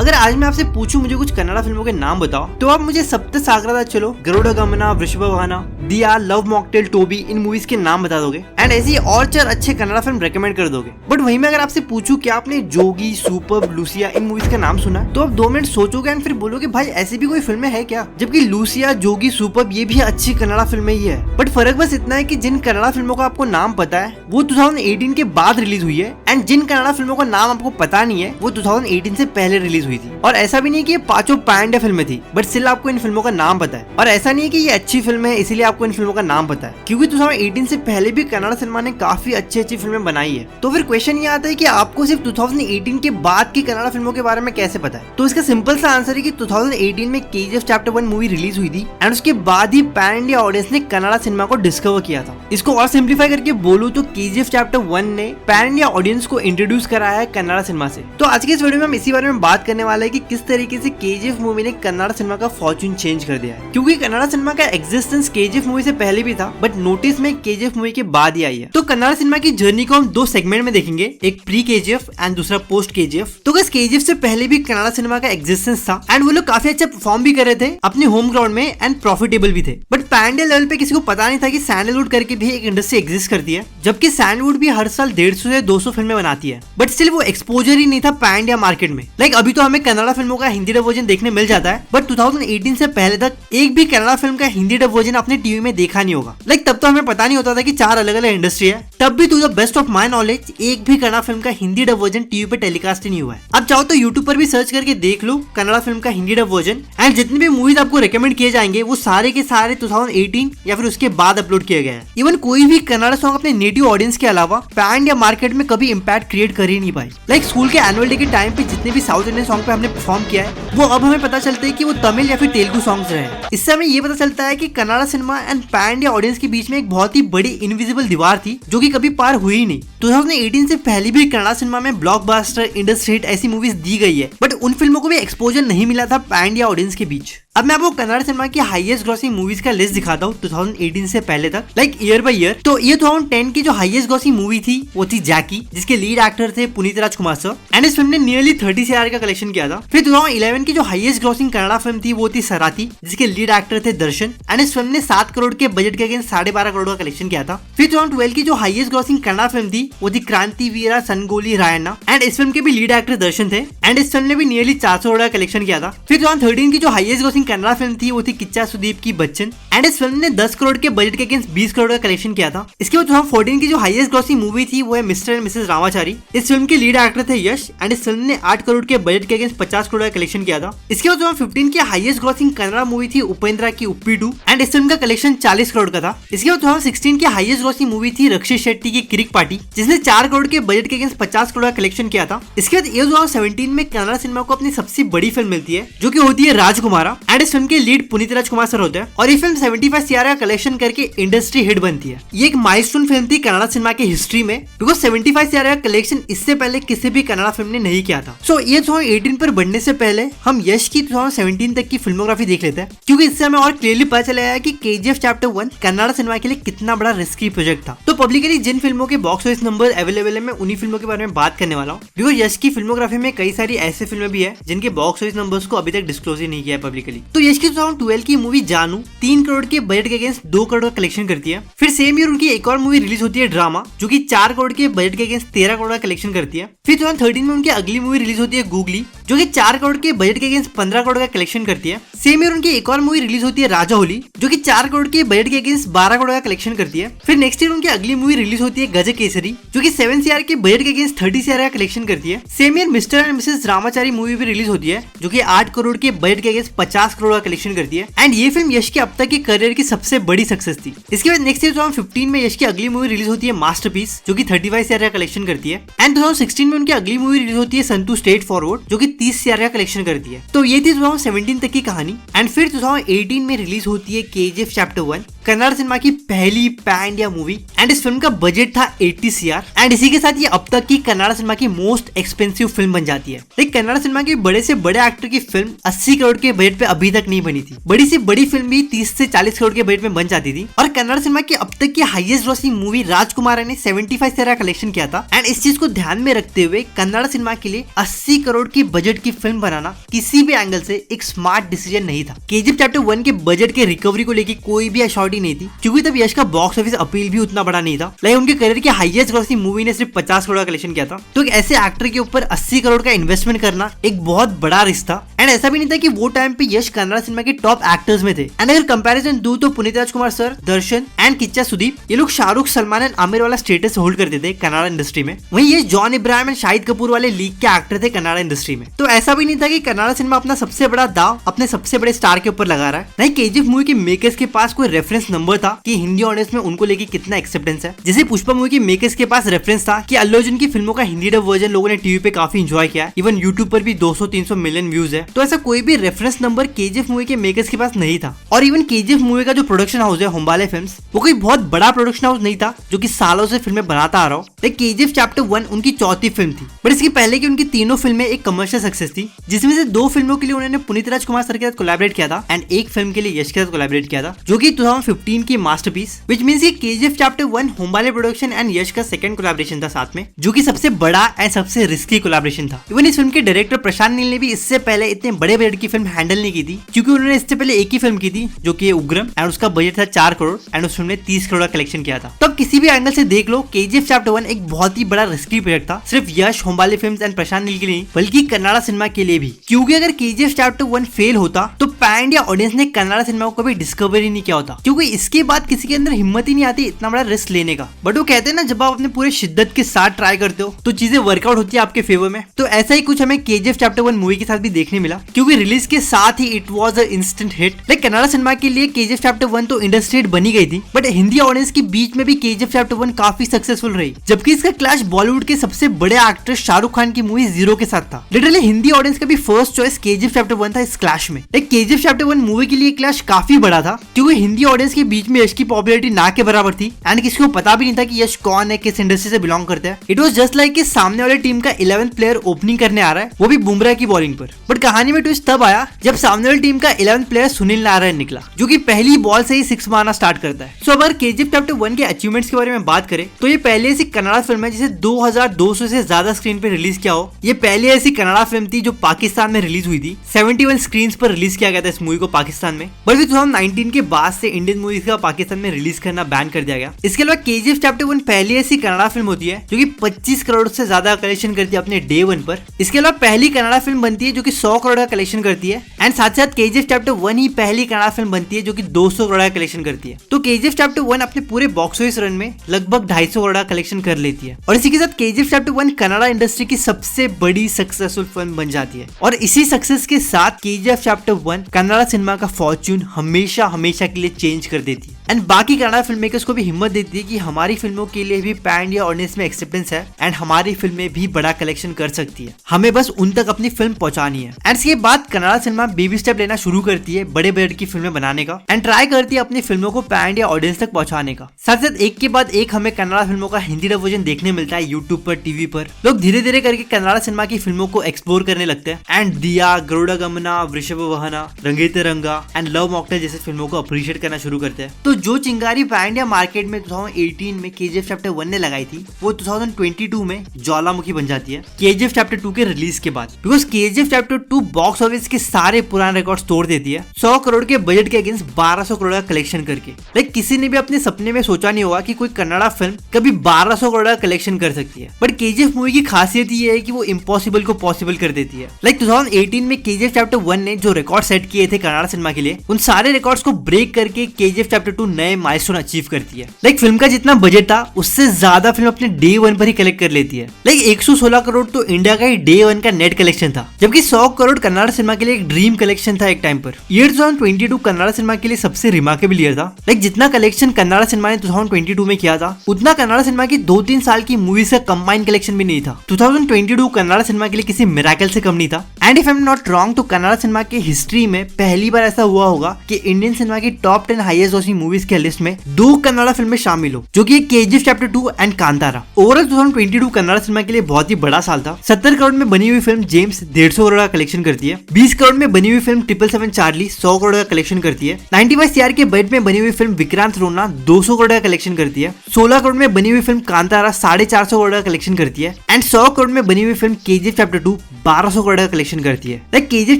अगर आज मैं आपसे पूछूं मुझे कुछ कन्नड़ा फिल्मों के नाम बताओ, तो आप मुझे सप्तसागरदा चलो, गरुड़ गमना, वृषभवाहना, दिया, लव मॉकटेल, टोबी, इन मूवीज के नाम बता दोगे एंड ऐसी और 4 अच्छे कन्नड़ा फिल्म रेकमेंड कर दोगे। बट वहीं में अगर आपसे पूछूं कि आपने जोगी, सुपर, लूसिया इन मूवीज का नाम सुना, तो आप 2 मिनट सोचोगे एंड फिर बोलोगे भाई ऐसी भी कोई फिल्में है क्या, जबकि लूसिया, जोगी, सुपर ये भी अच्छी कन्नड़ा फिल्में ही है। बट फर्क बस इतना है कि जिन कन्नड़ा फिल्मों का आपको नाम पता है वो 2018 के बाद रिलीज हुई है एंड जिन कन्नड़ा फिल्मों का नाम आपको पता नहीं है वो 2018 से पहले रिलीज हुई थी। और ऐसा भी नहीं कि ये 5 पैन इंडिया फिल्में थी, बट स्टिल आपको इन फिल्मों का नाम पता है। और ऐसा नहीं है कि ये अच्छी फिल्म है इसीलिए आपको इन फिल्मों का नाम पता है, क्योंकि 2018 से पहले भी कन्नड़ सिनेमा ने काफी अच्छी फिल्में बनाई है। तो फिर क्वेश्चन ये आता है कि आपको सिर्फ 2018 के बाद की कन्नड़ फिल्मों के बारे में कैसे पता है। तो इसका सिंपल सा आंसर है कि 2018 में KGF चैप्टर 1 मूवी रिलीज हुई थी एंड उसके बाद ही पैन इंडिया ऑडियंस ने कन्नड़ सिनेमा को डिस्कवर किया था। इसको और सिंप्लीफाई करके बोलूं तो KGF चैप्टर 1 ने पैन इंडिया ऑडियंस को इंट्रोड्यूस कराया है कन्नड़ सिनेमा से। तो आज के इस वीडियो में हम इसी बारे में बात करने वाले हैं कि किस तरीके से KGF मूवी ने कन्नड़ सिनेमा का फॉर्चून चेंज कर दिया है, क्योंकि कन्नड़ सिनेमा का एग्जिस्टेंस KGF मूवी से पहले भी था बट नोटिस में KGF मूवी के बाद ही आई है। तो कन्नड़ सिनेमा की जर्नी को हम 2 सेगमेंट में देखेंगे, एक प्री KGF एंड दूसरा पोस्ट KGF। तो गाइस KGF से पहले भी कन्नड़ सिनेमा का एग्जिस्टेंस था एंड वो लोग काफी अच्छा परफॉर्म भी कर रहे थे अपने होम ग्राउंड में एंड प्रॉफिटेबल भी थे। बट पैन इंडिया लेवल पे किसी को पता नहीं था कि सैंडलवुड करके भी एक इंडस्ट्री एग्जिस्ट करती है, जबकि सैंडलवुड भी हर साल 150 से 200 फिल्में बनाती है, बट स्टिल वो एक्सपोजर ही नहीं था पैन इंडिया मार्केट में। लाइक अभी तो हमें कन्नड़ा फिल्मों का हिंदी डब वर्जन देखने मिल जाता है, बट 2018 से पहले तक एक भी कन्नड़ा फिल्म का हिंदी डब वर्जन अपने टीवी में देखा नहीं होगा। लाइक तब तो हमें पता नहीं होता था कि 4 अलग अलग इंडस्ट्री है, तब भी to the best of my knowledge एक भी कन्नड़ा फिल्म का हिंदी डब वर्जन टीवी पे टेलीकास्ट ही नहीं हुआ है। अब चाहो तो यूट्यूब पर भी सर्च करके देख लो कन्नड़ा फिल्म का हिंदी डब वर्जन एंड जितने भी मूवीज आपको रिकमेंड किए जाएंगे वो सारे के सारे 2018 या फिर उसके बाद अपलोड किए गए हैं। इवन कोई भी कन्नड़ा सॉन्ग अपने नेटिव ऑडियंस के अलावा पैन इंडिया मार्केट में कभी इम्पैक्ट क्रिएट कर ही नहीं पाई। लाइक स्कूल के एनुअल डे के टाइम पे जितने भी साउथ इंडियन सॉन्ग पे हमने परफॉर्म किया है वो अब हमें पता चलता है कि वो तमिल या फिर तेलुगु सॉन्ग्स रहे। इससे हमें ये पता चलता है कि Kannada cinema and pan India audience के बीच में एक बहुत ही बड़ी इनविजिबल दीवार थी जो कि कभी पार हुई ही नहीं। 2018 से पहले भी कन्नड़ा सिनेमा में ब्लॉकबस्टर, इंडस्ट्री हिट ऐसी मूवीज दी गई है, बट उन फिल्मों को भी एक्सपोजर नहीं मिला था पैन इंडिया ऑडियंस के बीच। अब मैं आपको कन्नड़ सिनेमा की हाईएस्ट ग्रॉसिंग मूवीज का लिस्ट दिखाता हूँ 2018 से पहले तक, लाइक ईयर बाय ईयर। तो ये 2010 की जो हाईएस्ट ग्रॉसिंग मूवी थी वो थी जैकी, जिसके लीड एक्टर थे पुनीत राजकुमार सर एंड इस फिल्म ने नियरली 30 CR का कलेक्शन किया था। फिर 2011 की जो हाईएस्ट ग्रॉसिंग कन्नड़ा फिल्म थी वो थी सराती, जिसके लीड एक्टर थे दर्शन एंड इस फिल्म ने 7 करोड़ के बजट के अगेंस्ट 12.5 करोड़ का कलेक्शन किया था। फिर 2012 की जो हाईएस्ट ग्रॉसिंग कन्नड़ा फिल्म थी वो थी क्रांति वीरा संगोली रायन्ना एंड इस फिल्म के भी लीड एक्टर दर्शन थे एंड इस फिल्म ने भी नियरली 400 करोड़ का कलेक्शन किया था। फिर 2013 की जो हाईएस्ट ग्रॉसिंग कन्नड़ा फिल्म थी थी किच्चा सुदीप की बच्चन एंड इस फिल्म ने 10 करोड़ के बजट के अगेंस्ट 20 करोड़ का कलेक्शन किया था। इसके बाद 2014 की जो हाईएस्ट ग्रॉसिंग मूवी थी वो है मिस्टर एंड मिसेस रामाचारी। इस फिल्म के लीड एक्टर थे यश एंड इस फिल्म ने 8 करोड़ के बजट के अगेंस्ट 50 करोड़ का कलेक्शन किया था। इसके बाद 2015 की हाईएस्ट ग्रॉसिंग कन्नड़ा मूवी थी उपेंद्रा की उप्पी 2 एंड इस फिल्म का कलेक्शन 40 करोड़ का था। इसके बाद 2016 की हाईएस्ट ग्रॉसिंग मूवी थी रक्षित शेट्टी की किरिक पार्टी, जिसने 4 करोड़ के बजट के अगेंस्ट 50 करोड़ का कलेक्शन किया था। इसके बाद 2017 में कन्नड़ा सिनेमा को अपनी सबसे बड़ी फिल्म मिलती है जो की होती है राजकुमारा एंड इस फिल्म के लीड पुनीत राजकुमार सर होते हैं और ये फिल्म 75 CR का कलेक्शन करके इंडस्ट्री हिट बनती है। ये एक माइलस्टोन फिल्म थी कन्नड़ा सिनेमा की हिस्ट्री में, बिकॉज 75 CR का कलेक्शन इससे पहले किसी भी कन्नड़ा फिल्म ने नहीं किया था। सो ये 2018 पर बढ़ने से पहले हम यश की 2017 तक की फिल्मोग्राफी देख लेते हैं, क्योंकि इससे हमें और क्लियरली पता चलेगा कि KGF चैप्टर 1 कन्नड़ा सिनेमा के लिए कितना बड़ा रिस्की प्रोजेक्ट था। तो पब्लिकली जिन फिल्मों के बॉक्स ऑफिस नंबर अवेलेबल है मैं उन्हीं फिल्मों के बारे में बात करने वाला हूँ, बिकॉज यश की फिल्मोग्राफी में कई सारी ऐसी फिल्में भी है जिनके बॉक्स ऑफिस नंबर्स को अभी तक डिस्क्लोज ही नहीं किया है पब्लिकली। तो यश की 2012 की मूवी जानू 3 करोड़ के बजट के अगेंस्ट 2 करोड़ का कलेक्शन करती है। फिर सेम ईयर उनकी एक और मूवी रिलीज होती है ड्रामा, जो कि 4 करोड़ के बजट के अगेंस्ट 13 करोड़ का कलेक्शन करती है। फिर 2013 में उनकी अगली मूवी रिलीज होती है गूगली, जो कि 4 करोड़ के बजट के अगेंस्ट 15 करोड़ का कलेक्शन करती है। सेम ईयर उनकी एक और मूवी रिलीज होती है राजा होली, जो कि 4 करोड़ के बजट के अगेंस्ट 12 करोड़ का कलेक्शन करती है। फिर नेक्स्ट ईयर उनकी अगली मूवी रिलीज होती है गजक केसरी, जो कि 7 CR के बजट के अगेंस्ट 30 CR का कलेक्शन करती है। Same year mister and Mrs Ramachari movie भी रिलीज होती है, जो कि 8 करोड़ के बजट के अगेंस्ट 50 करोड़ का कलेक्शन करती है एंड ये फिल्म यश के अब तक के करियर की सबसे बड़ी सक्सेस थी। इसके बाद नेक्स्ट ईयर 2015 में यश की अगली मूवी रिलीज होती है मास्टरपीस, जो कि 35 CR का कलेक्शन करती है एंड 2016 में उनकी अगली मूवी रिलीज होती है संतू स्ट्रेट फॉरवर्ड, जो कि 30 CR का कलेक्शन करती है। तो ये थी 2017 तक की कहानी एंड फिर 2018 में रिलीज होती है KGF चैप्टर 1, कन्नड़ सिनेमा की पहली पैन इंडिया मूवी एंड इस फिल्म का बजट था 80 CR एंड इसी के साथ ये अब तक की कन्नड़ सिनेमा की मोस्ट एक्सपेंसिव फिल्म बन जाती है। लेकिन कन्नड़ सिनेमा के बड़े से बड़े एक्टर की फिल्म 80 करोड़ के बजट पे अभी तक नहीं बनी थी। बड़ी से बड़ी फिल्म भी 30 से 40 करोड़ के बजट में बन जाती थी और कन्नड़ सिनेमा की अब तक की हाईएस्ट ग्रॉसिंग मूवी राजकुमार ने 75 CR का कलेक्शन किया था एंड इस चीज को ध्यान में रखते हुए कन्नड़ सिनेमा के लिए 80 करोड़ की बजट बजट की फिल्म बनाना किसी भी एंगल से एक स्मार्ट डिसीजन नहीं था। केजीएफ चैप्टर 1 के बजट के रिकवरी को लेकर कोई भी अश्योरिटी नहीं थी, क्योंकि तब यश का बॉक्स ऑफिस अपील भी उतना बड़ा नहीं था। लाइक उनके करियर की हाईएस्ट ग्रॉसिंग मूवी ने सिर्फ 50 करोड़ का कलेक्शन किया था। तो एक ऐसे एक्टर के ऊपर 80 करोड़ का इन्वेस्टमेंट करना एक बहुत बड़ा रिस्क था। एंड ऐसा भी नहीं था कि वो टाइम पे यश कन्नड़ा सिनेमा के टॉप एक्टर्स में थे। एंड अगर कंपैरिजन दूं तो पुनीत राजकुमार सर, दर्शन एंड किच्चा सुदीप, ये लोग शाहरुख, सलमान एंड आमिर वाला स्टेटस होल्ड करते थे कन्नड़ा इंडस्ट्री में। वहीं ये जॉन इब्राहिम एंड शाहिद कपूर वाले लीग के एक्टर थे कन्नड़ा इंडस्ट्री में। तो ऐसा भी नहीं था कि कन्नड़ा सिनेमा अपना सबसे बड़ा दाव अपने सबसे बड़े स्टार के ऊपर लगा रहा है। नहीं, केजीएफ मूवी के मेकर्स के पास कोई रेफरेंस नंबर था कि हिंदी ऑडियंस में उनको लेके कितना एक्सेप्टेंस है। जैसे पुष्पा मूवी के मेकर्स के पास रेफरेंस था कि अल्लू अर्जुन की फिल्मों का हिंदी डब वर्जन लोगों ने टीवी पे काफी एंजॉय किया है, इवन यूट्यूब पर भी 200-300 मिलियन व्यूज है। तो ऐसा कोई भी रेफरेंस नंबर केजीएफ मूवी के मेकर्स के पास नहीं था। और इवन केजीएफ मूवी का जो प्रोडक्शन हाउस है होम्बाले फिल्म्स, वो कोई बहुत बड़ा प्रोडक्शन हाउस नहीं था जो कि सालों से फिल्में बनाता आ रहा हो। लेकिन केजीएफ चैप्टर 1 उनकी चौथी फिल्म थी, बट इसके पहले की उनकी तीनों फिल्में एक कमर्शियल सक्सेस थी, जिसमें से 2 फिल्मों के लिए उन्होंने पुनीत राजकुमार सर के साथ कोलैबोरेट किया था एंड एक फिल्म के लिए यश के साथ कोलैबोरेट किया था, जो कि 2015 की मास्टरपीस, व्हिच मींस कि KGF chapter 1 Hombale production and Yash का सेकंड कोलैबोरेशन था साथ में, जो कि सबसे बड़ा एंड सबसे रिस्की कोलैबोरेशन था। इवन इस फिल्म के डायरेक्टर प्रशांत नील ने भी इससे पहले इतने बड़े बजट की फिल्म हैंडल नहीं की थी, क्योंकि उन्होंने इससे पहले एक ही फिल्म की थी जो कि उग्रम, एंड उसका बजट था 4 करोड़ एंड उस फिल्म ने 30 करोड़ का कलेक्शन किया था। तो अब किसी भी एंगल से देख लो, केजीएफ चैप्टर 1 एक बहुत ही बड़ा रिस्की प्रोजेक्ट था, सिर्फ यश, होम्बाले फिल्म्स एंड प्रशांत नील के लिए नहीं, बल्कि कन्नड़ा सिनेमा के लिए भी। क्योंकि अगर केजीएफ चैप्टर 1 फेल होता तो पैन इंडिया ऑडियंस ने कन्नड़ा सिनेमा को कभी डिस्कवर ही नहीं किया होता, क्योंकि इसके बाद किसी के अंदर हिम्मत ही नहीं आती इतना बड़ा रिस्क लेने का। बट वो कहते हैं ना, जब आप अपने पूरे शिद्दत के साथ ट्राई करते हो तो चीजें वर्कआउट होती है आपके फेवर में। तो ऐसा ही कुछ हमें केजीएफ चैप्टर 1 मूवी के साथ भी देखने मिला, क्योंकि रिलीज के साथ ही it was a instant hit. Like Kannada cinema के लिए केजीएफ चैप्टर 1 तो इंडस्ट्री हिट बनी गई थी, बट हिंदी ऑडियंस के बीच में भी केजीएफ चैप्टर 1 काफी सक्सेसफुल रही, जबकि इसका क्लैश बॉलीवुड के सबसे बड़े एक्टर शाहरुख खान की मूवी जीरो के साथ था। लिटरली हिंदी ऑडियंस का भी फर्स्ट चॉइस केजीएफ चैप्टर 1 था इस क्लैश में। लाइक केजीएफ चैप्टर 1 मूवी के लिए क्लैश काफी बड़ा था, क्योंकि हिंदी ऑडियंस के बीच में यश की पॉपुलैरिटी ना के बराबर थी एंड किसी को पता भी नहीं था कि यश कौन है, किस इंडस्ट्री से बिलोंग करता है। इट वाज जस्ट लाइक कि सामने वाले टीम का 11th प्लेयर ओपनिंग करने आ रहा है, वो भी बुमराह की बॉलिंग पर। बट कहानी में ट्विस्ट तब आया जब सामने वाली टीम का 11th प्लेयर सुनील नारायण निकला, जो कि पहली बॉल से ही 6 मारना स्टार्ट करता है। सो अगर केजीएफ चैप्टर 1 के अचीवमेंट्स के बारे में बात करें तो ये पहले ऐसी कन्नड़ा फिल्म है जिसे 2200 से ज्यादा स्क्रीन पे रिलीज किया हो। ये पहली ऐसी कन्नड़ा फिल्म थी जो पाकिस्तान में रिलीज हुई थी। 71 स्क्रीन पर रिलीज किया गया था इस मूवी को पाकिस्तान में, बट 2019 के बाद से इंडियन मूवीज का पाकिस्तान में रिलीज करना बैन कर दिया गया। इसके अलावा केजीएफ चैप्टर 1 पहली ऐसी कन्नड़ा फिल्म होती है जो कि 25 करोड़ से ज्यादा कलेक्शन करती है अपने डे 1 पर। इसके अलावा पहली कन्नड़ा फिल्म बनती है जो कि 100 करोड़ का कलेक्शन करती है, एंड साथ साथ केजीएफ चैप्टर 1 ही पहली कन्नड़ा फिल्म बनती है जो कि 200 करोड़ का कलेक्शन करती है। तो केजीएफ चैप्टर 1 अपने पूरे बॉक्स ऑफिस रन में लगभग 250 करोड़ का कलेक्शन कर लेती है, और इसी के साथ केजीएफ चैप्टर 1 कन्नड़ा इंडस्ट्री की सबसे बड़ी सक्सेसफुल फिल्म बन जाती है। और इसी सक्सेस के साथ केजीएफ चैप्टर 1 कन्नड़ा सिनेमा का फॉर्च्यून हमेशा हमेशा के लिए चेंज कर देती है, एंड बाकी कन्नड़ा फिल्म मेकर्स को भी हिम्मत देती है कि हमारी फिल्मों के लिए भी पैन इंडिया ऑडियंस में एक्सेप्टेंस है एंड हमारी फिल्में भी बड़ा कलेक्शन कर सकती है, हमें बस उन तक अपनी फिल्म पहुंचानी है। एंड इसके बाद कन्नड़ा सिनेमा बेबी स्टेप लेना शुरू करती है बड़े बजट की फिल्में बनाने का, एंड ट्राई करती है अपनी फिल्मों को पैन इंडिया ऑडियंस तक पहुंचाने का। साथ साथ एक के बाद एक हमें कन्नड़ा फिल्मों का हिंदी डब वर्जन देखने मिलता है यूट्यूब पर, टीवी पर। लोग धीरे धीरे करके कन्नड़ा सिनेमा की फिल्मों को एक्सप्लोर करने लगते हैं, एंड दिया, गरुड़ा गमना, वृषभवाहन, रंगीते रंगा एंड लव मॉकटेल जैसे फिल्मों को अप्रिशिएट करना शुरू करते हैं। तो जो चिंगारी पैन इंडिया मार्केट में 2018 में केजीएफ चैप्टर 1 ने लगाई थी, वो 2022 में ज्वालामुखी बन जाती है केजीएफ चैप्टर 2 के रिलीज के बाद, because KGF chapter 2 box office के सारे पुराने रिकॉर्ड्स तोड़ देती है 100 करोड़ के बजट के अगेंस्ट 1200 करोड़ का कलेक्शन करके। लाइक किसी ने भी अपने सपने में सोचा नहीं होगा कि कोई कन्नड़ा फिल्म कभी 1200 करोड़ का कलेक्शन कर सकती है, बट केजीएफ मूवी की खासियत ये है कि वो इम्पॉसिबल को पॉसिबल कर देती है। लाइक 2018 में केजीएफ चैप्टर 1 ने जो रिकॉर्ड सेट किए थे कन्नड़ा सिनेमा के लिए, उन सारे रिकॉर्ड्स को ब्रेक करके केजीएफ चैप्टर 2 नए माइलस्टोन अचीव करती है। लाइक फिल्म का जितना बजट था उससे ज्यादा फिल्म अपने डे 1 पर ही कलेक्ट कर लेती है। लाइक 116 करोड़ तो इंडिया का ही डे 1 का नेट कलेक्शन था, जबकि 100 करोड़ कन्नड़ा सिनेमा के लिए एक ड्रीम कलेक्शन था एक टाइम पर। ईयर 2022 कन्नड़ा सिनेमा के लिए सबसे रिमार्केबल ईयर था। लाइक जितना कलेक्शन कन्नड़ा सिनेमा ने 2022 में किया था, उतना कन्नड़ा सिनेमा की 2-3 साल की मूवीज का कंबाइंड कलेक्शन भी नहीं था। 2022 कन्नड़ा सिनेमा के लिए किसी मिराकल से कम नहीं था। And if I am not wrong तो कन्नड़ा सिनेमा की हिस्ट्री में पहली बार ऐसा हुआ होगा कि इंडियन सिनेमा की top 10 highest grossing movie movies के लिस्ट में 2 कन्नड़ा फिल्में शामिल हो, जो कि KGF chapter 2 and Kantara. Overall 2022 Kannada cinema के लिए बहुत ही बड़ा साल था। 70 करोड़ में बनी हुई फिल्म जेम्स 150 करोड़ का कलेक्शन करती है। 20 करोड़ में बनी हुई फिल्म 777 चार्ली 100 करोड़ का कलेक्शन करती है। 95 CR के बजट में बनी हुई फिल्म विक्रांत रोना 200 करोड़ का कलेक्शन करती है। 16 करोड़ में बनी हुई फिल्म कांतारा 450 करोड़ का कलेक्शन करती है। एंड 100 करोड़ में बनी हुई फिल्म केजीएफ चैप्टर 2 1200 करोड़ का कलेक्शन करती है। केजीएफ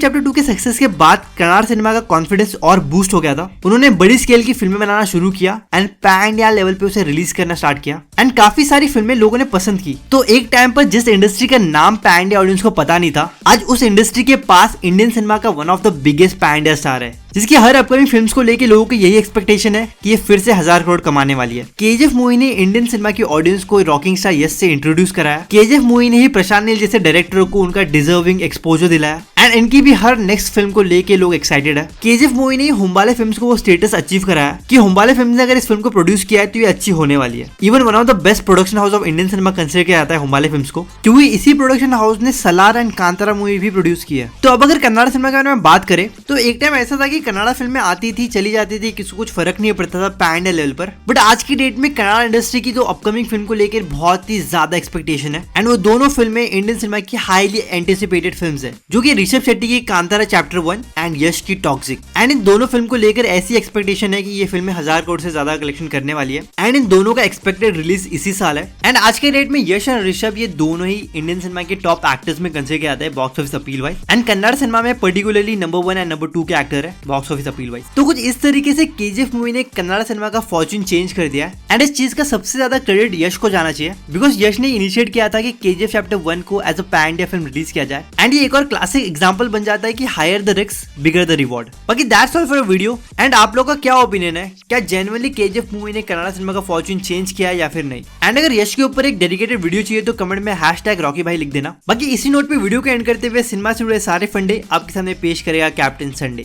चैप्टर 2 के सक्सेस के बाद कन्नड़ सिनेमा का कॉन्फिडेंस और बूस्ट हो गया था। उन्होंने बड़ी स्केल की फिल्में बनाना शुरू किया एंड पैन इंडिया लेवल पे उसे रिलीज करना स्टार्ट किया एंड काफी सारी फिल्में लोगों ने पसंद की। तो एक टाइम पर जिस इंडस्ट्री का नाम पैन इंडिया ऑडियंस को पता नहीं था, आज उस इंडस्ट्री के पास इंडियन सिनेमा का one of the biggest pan India star है, जिसकी हर अपकमिंग फिल्म्स को लेके लोगों की यही एक्सपेक्टेशन है कि ये फिर से 1000 करोड़ कमाने वाली है। केजीएफ मूवी ने इंडियन सिनेमा की ऑडियंस को रॉकिंग स्टार यश से इंट्रोड्यूस कराया। केजीएफ मूवी ने ही प्रशांत नील जैसे डायरेक्टर को उनका डिजर्विंग एक्सपोजर दिलाया एंड इनकी भी हर नेक्स्ट फिल्म को लेके लोग एक्साइटेड है। केजीएफ मूवी ने हुम्बाले फिल्म्स को वो स्टेटस अचीव कराया कि हुम्बाले फिल्म्स ने अगर इस फिल्म को प्रोड्यूस किया है तो ये अच्छी होने वाली है। Even one of the best production house of Indian cinema consider किया जाता है हुम्बाले फिल्म्स को, क्योंकि इसी प्रोडक्शन हाउस ने सलार एंड कांतारा मूवी भी प्रोड्यूस की है। तो अब अगर कन्नड़ सिनेमा के बारे में बात करें तो एक टाइम ऐसा था कि कन्नड़ फिल्में आती थी, चली जाती थी, किसी को कुछ फर्क नहीं पड़ता था पैन इंडिया लेवल पर। बट आज की डेट में कन्नड़ इंडस्ट्री की जो अपकमिंग फिल्म को लेकर बहुत ही ज्यादा एक्सपेक्टेशन है एंड वो दोनों फिल्में इंडियन सिनेमा की हाईली एंटिसिपेटेड फिल्म्स है, जो कि ऋषभ शेट्टी की कांतारा चैप्टर 1 एंड यश की टॉक्सिक। एंड इन दोनों फिल्म को लेकर ऐसी एक्सपेक्टेशन है कि ये फिल्में 1000 करोड़ से ज्यादा कलेक्शन करने वाली है एंड इन दोनों का एक्सपेक्टेड रिलीज इसी साल है। एंड आज के डेट में यश और ऋषभ ये दोनों ही इंडियन सिनेमा के टॉप एक्टर्स में कंसिडर किया जाता है box office appeal wise and Kannada cinema में पर्टिकुलरली नंबर 1 एंड नंबर 2 के एक्टर है बॉक्स ऑफिस अपील वाइज। तो कुछ इस तरीके से केजीएफ मूवी ने कन्नड़ सिनेमा का फॉर्च्यून चेंज कर दिया है एंड इस चीज का सबसे ज्यादा क्रेडिट यश को जाना चाहिए, बिकॉज यश ने इनिशिएट किया था कि केजीएफ चैप्टर 1 को as a pan India film release किया जाए एंड ये एक और क्लासिक एग्जांपल बन जाता है कि higher the risk bigger the reward. बाकी that's all for a video and आप लोगों का क्या ओपिनियन है, क्या जेन्युइनली केजीएफ मूवी ने कन्नड़ सिनेमा का फॉर्च्यून चेंज किया या फिर नहीं? एंड अगर यश के ऊपर एक डेडिकेटेड वीडियो चाहिए तो कमेंट में #रॉकी भाई लिख देना। बाकी इसी नोट पे वीडियो को एंड करते हुए सिनेमा से जुड़े सारे फंडे आपके सामने पेश करेगा कैप्टन संडे।